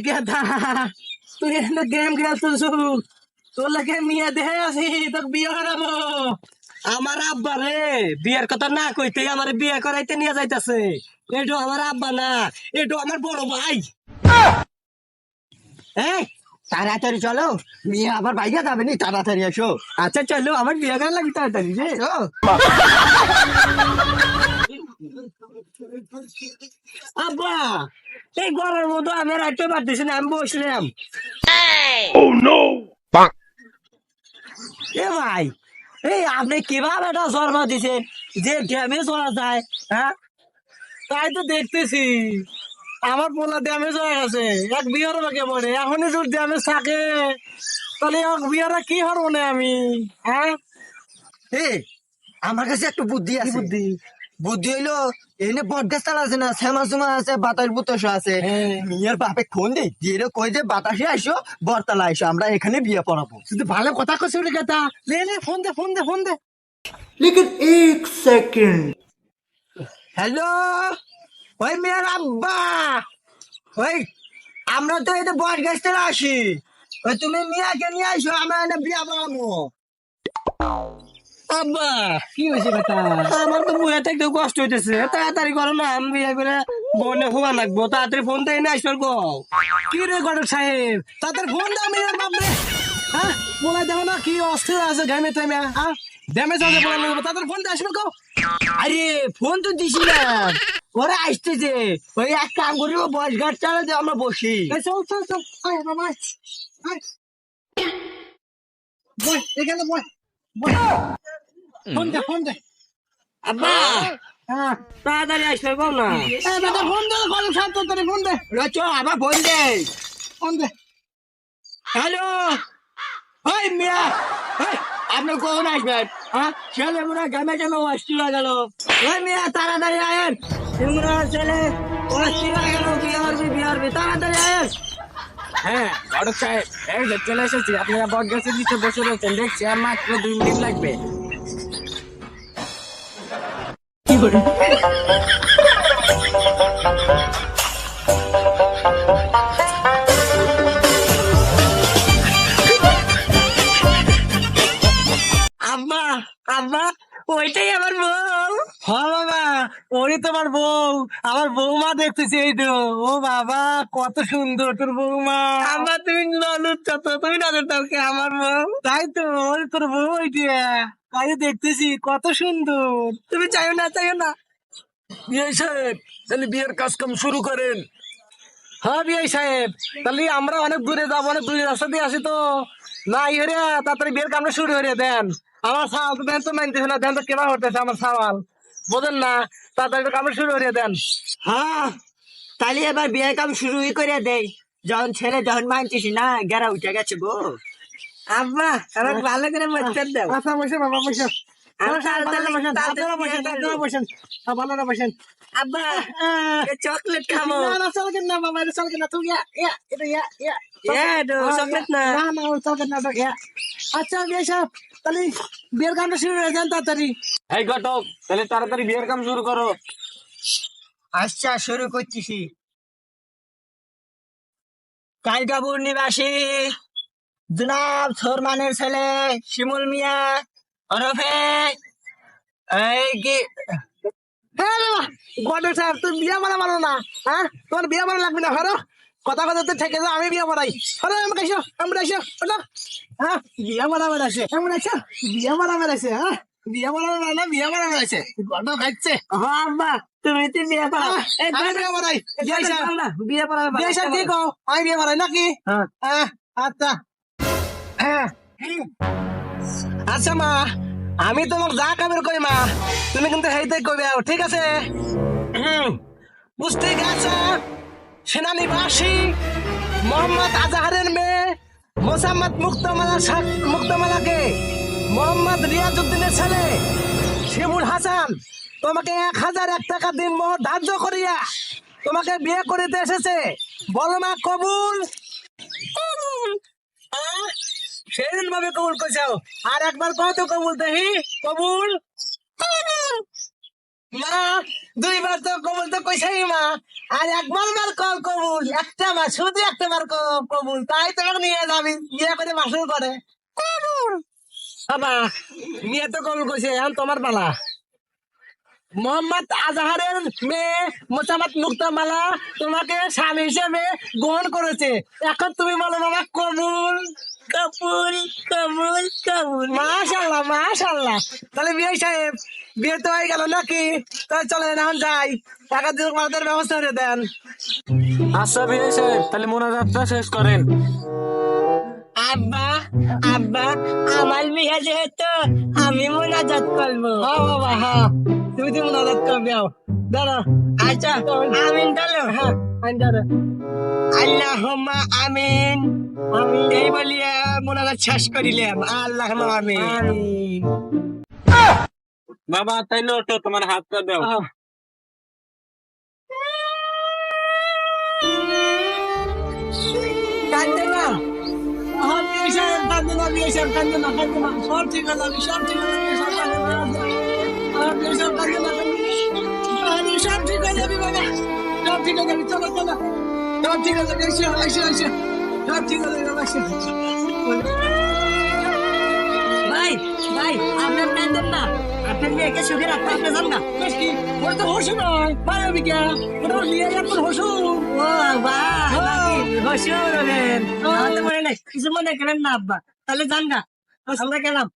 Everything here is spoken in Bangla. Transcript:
গেদা তুই এখানে গেম খেলছিস তোর লাগে মিয়া দেহে আছি তোকে বিয়ে করাবো। আমার আব্বা রে বিয়ের কথা না কইতে আমার বিয়ে করাইতে নিয়ে যাইতাছে। এটো আমার আব্বা না, এটো আমার বড় ভাই। এই তাড়াতাড়ি চলো, মেয়ে আবার বাইরে যাবে নি, তাড়াতাড়ি এসো। আচ্ছা চলো, আমার বিয়ে করা লাগবে তাড়াতাড়ি রে। আব্বা এই গরমের মতো আমি রাখতে পারতেছি না, আমি বসলাম। এ ভাই এই আপনি কিভাবে এটা জন্ম দিছেন যে ড্যামে চলা যায়? হ্যাঁ তাই তো দেখতেছি আমার পোলা ড্যামেজ হয়ে গেছে। এক বিয়ার বাকি পড়ে এখনই যদি ড্যামেজ থাকে তাহলে এক বিয়ারা কি হারবো না আমি? হ্যাঁ আমার কাছে একটু বুদ্ধি কি আছে। বুদ্ধি? বুদ্ধি হইলো এনে বটগাছ তাল আছে না, শ্যামা সুমা আছে, বাতাস বুতাস আছে। হ্যাঁ। মেয়ের বাপে ফোন দেই দিয়ে কই যে বাতাসে আসো, বরতলা আসো, আমরা এখানে বিয়ে পড়াবো। শুধু ভালো কথা কইছি বলে কথা। লে লে ফোন দে ফোন দে ফোন দে। लेकिन एक सेकंड। হ্যালো, ওই মেয়ের আব্বা, ওই আমরা তো এটা বটগাছ তাল আসি, ওই তুমি মিয়াকে নিয়ে আসো, আমরা এনে বিয়ে পড়াবো। আব্বা কি হয়েছে কথা? আমার তো বুয়াতে একটু কষ্ট হইতেছে, তাড়াতাড়ি করো না, আমি বিয়ে করে বনে হওয়া লাগবো। তাড়াতাড়ি ফোন দেয় না আসবার গো। কি রে গডক সাহেব তাড়াতাড়ি ফোন দাও মেয়ের বাপরে। হ্যাঁ বলাই দেবো না কি অস্থির আছে ঘামে টাইমে। হ্যাঁ ড্যামেজ আছে বলে নেবো, তাড়াতাড়ি ফোন দিয়ে আসবে গো। আরে ফোন তো দিছিলাম, ওরা আসতেছে। ওই এক কাম করি, বস গাছ চালাতে আমরা বসি। এই চল চল চল আয় বাবা আয় আয়। বয় এখানে বয় বয়। ফোন দে ফোন দে। আব্বা হ্যাঁ তাড়াতাড়ি আসবে বল না। এই বেটা ফোন দে গডক সাহেব তাড়াতাড়ি ফোন দে রচ আবার ফোন দে। ফোন দে। হ্যালো, ওই মিয়া, ওই, আপনি কখন আসবেন? হ্যাঁ ছেলে মোরা গ্রামে যেন অস্থির হয়ে গেল। ওই মিয়া তাড়াতাড়ি আয়েন, তোমরা ছেলে অস্থির হয়ে গেল, বিয়ে করবি বিয়ে করবি, তাড়াতাড়ি আয়েন। হ্যাঁ গডক সাহেব এই যে চলে এসেছি, আপনি বট গাছের নিচে বসে রয়েছেন, দেখছি আর মাত্র 2 মিনিট লাগবে। আব্বা আব্বা, ওইটাই আমার বউ। হ্যাঁ বাবা ওরই তোমার বউ, আমার বৌমা দেখতেছি এই তো। ও বাবা কত সুন্দর তোর বৌমা। আব্বা তুমি নলুর চত, তুমি নজর দাও কে আমার বউ। তাই তো ওরে তোর বউ ওইটা, তাই দেখতেছি কত সুন্দর। তুমি চাইও না চাইও না। বিয়ে সাহেব তাহলে বিয়ের কাজ কাম শুরু করেন। হ্যাঁ বিয়ে সাহেব তাহলে আমরা অনেক দূরে যাবো, অনেক দূরে রাস্তা দিয়ে আসি তো না ইয়ে তাড়াতাড়ি বিয়ের কামটা শুরু করে দেন। আমার সাওয়াল তো দেন তো মানতেছে না, দেন তো কেমন হতেছে আমার সাওয়াল, বোঝেন না? তাড়াতাড়ি কামটা শুরু করে দেন। হ্যাঁ তাহলে এবার বিয়ে কাম শুরুই করে দেই, যখন ছেলে যখন মানছিস না, গেরা উঠে গেছে গো। আব্বা আমার ভালো করে মরতেন দাও। আচ্ছা বসে বাবা বসে। আব্বা চকলেট খাবো। চকলেট না। আচ্ছা বিয়ে সাহেব তাহলে বিয়ের কামটা শুরু হয়ে যান তাড়াতাড়ি। এই ঘটক তাহলে তাড়াতাড়ি বিয়ের কাম শুরু করো। আচ্ছা শুরু করতেছি। কালকাপুর নিবাসী জনাব সোরমানের ছেলে শিমুল মিয়া ওরফে এই কি গডের সাহেব তুমি বিয়ে মারা মারো না। হ্যাঁ তোমার বিয়ে মারা লাগবে না, হরো কথা কথা ঠেকে যাও, আমি বিয়ে মারাই। হরো আমাকে এসো, আমরা এসো ওটা। হ্যাঁ বিয়ে মারা বেড়াছে, এমন আছো বিয়ে মারা বেড়াছে। হ্যাঁ বিয়ে মারা না বিয়ে মারা বেড়াছে, গড খাচ্ছে। হ্যাঁ আব্বা তুমি তো বিয়ে পাও। আমি বিয়ে মারাই। বিয়ে পাও বিয়ে সাহেব কি কও, আমি বিয়ে মারাই নাকি? হ্যাঁ। হ্যাঁ আচ্ছা। হ্যাঁ আচ্ছা মা, আমি তোমার যা কাবের করি মা, তুমি কিন্তু হেইতে কবে ঠিক আছে? বুঝতে গেছ? সেনানিবাসী মোহাম্মদ আজাহারের মেয়ে মোসাম্মদ মুক্তমালাকে মোহাম্মদ রিয়াজউদ্দিনের ছেলে শিমুল হাসান তোমাকে 1001 টাকা দিন মোহর ধার্য করিয়া তোমাকে বিয়ে করিতে এসেছে। বলো মা কবুল? সেদিন ভাবে কবুল করছো, আর একবার কত কবুল দেখি? কবুল? মা দুইবার তো কবুল তো কইছাই মা, আর একবার বার কল কবুল, একটা বার শুধু একটা বার কবুল, তাই তোমাকে নিয়ে যাবি বিয়ে করে বাসন করে কবুল। বাবা মেয়ে তো কবুল কইছে, এখন তোমার পালা। মোহাম্মদ আজহারের মেয়ে মোসাম্মদ মুক্তামালা তোমাকে স্বামী হিসেবে গ্রহণ করেছে, এখন তুমি বলো বাবা কবুল কবুল কবুল কবুল। মাশাল্লাহ মাশাল্লাহ, তাহলে বিয়ে সাহেব বিয়ে তো হয়ে গেল নাকি? তাহলে চলেন এখন যাই, টাকা দিয়ে আমাদের ব্যবস্থা করে দেন। আচ্ছা বিয়ে সাহেব, তাহলে মোনাজাতটা শেষ করেন। আব্বা আব্বা, আমার বিয়ে যেহেতু আমি মোনাজাত করবো। হ্যাঁ বাবা হ্যাঁ, তুমি তো মোনাজাত করবে, দাঁড়া। আচ্ছা আমিন বলো। হ্যাঁ আইন দাঁড়া। আল্লাহুম্মা আমিন। আমি এই বলিয়া মোনাজাত শেষ করিলাম। আল্লাহুম্মা আমিন। বাবা তাইলে ওঠো, তোমার হাতটা দাও। কান্দে না, বিয়ে সাহেব কান্দে না, বিয়ে সাহেব কান্দে না, কান্দে না, সব ঠিক আছে, সব ঠিক আছে, বিয়ে সাহেব কান্দে না, বিয়ে সাহেব কান্দে না, সব ঠিক হয়ে যাবি বাবা, সব ঠিক হয়ে যাবি, চলো চলো, সব ঠিক আছে, এসে এসে এসে, সব ঠিক আছে বাবা, এসে। ভাই ভাই, আপনার কান্দেন না, আপনার মেয়েকে সুখে রাখতে আপনি যান না। বেশ কি, ওটা তো হসু নয়, মায়াবী কে, ওটা লিয়ে যাচ্ছে হসু। ও বাহ, হসুর হলেন। আমার তো মনে নাই, কিছু মনে করেন না আব্বা, তাহলে যান না, আমরা গেলাম।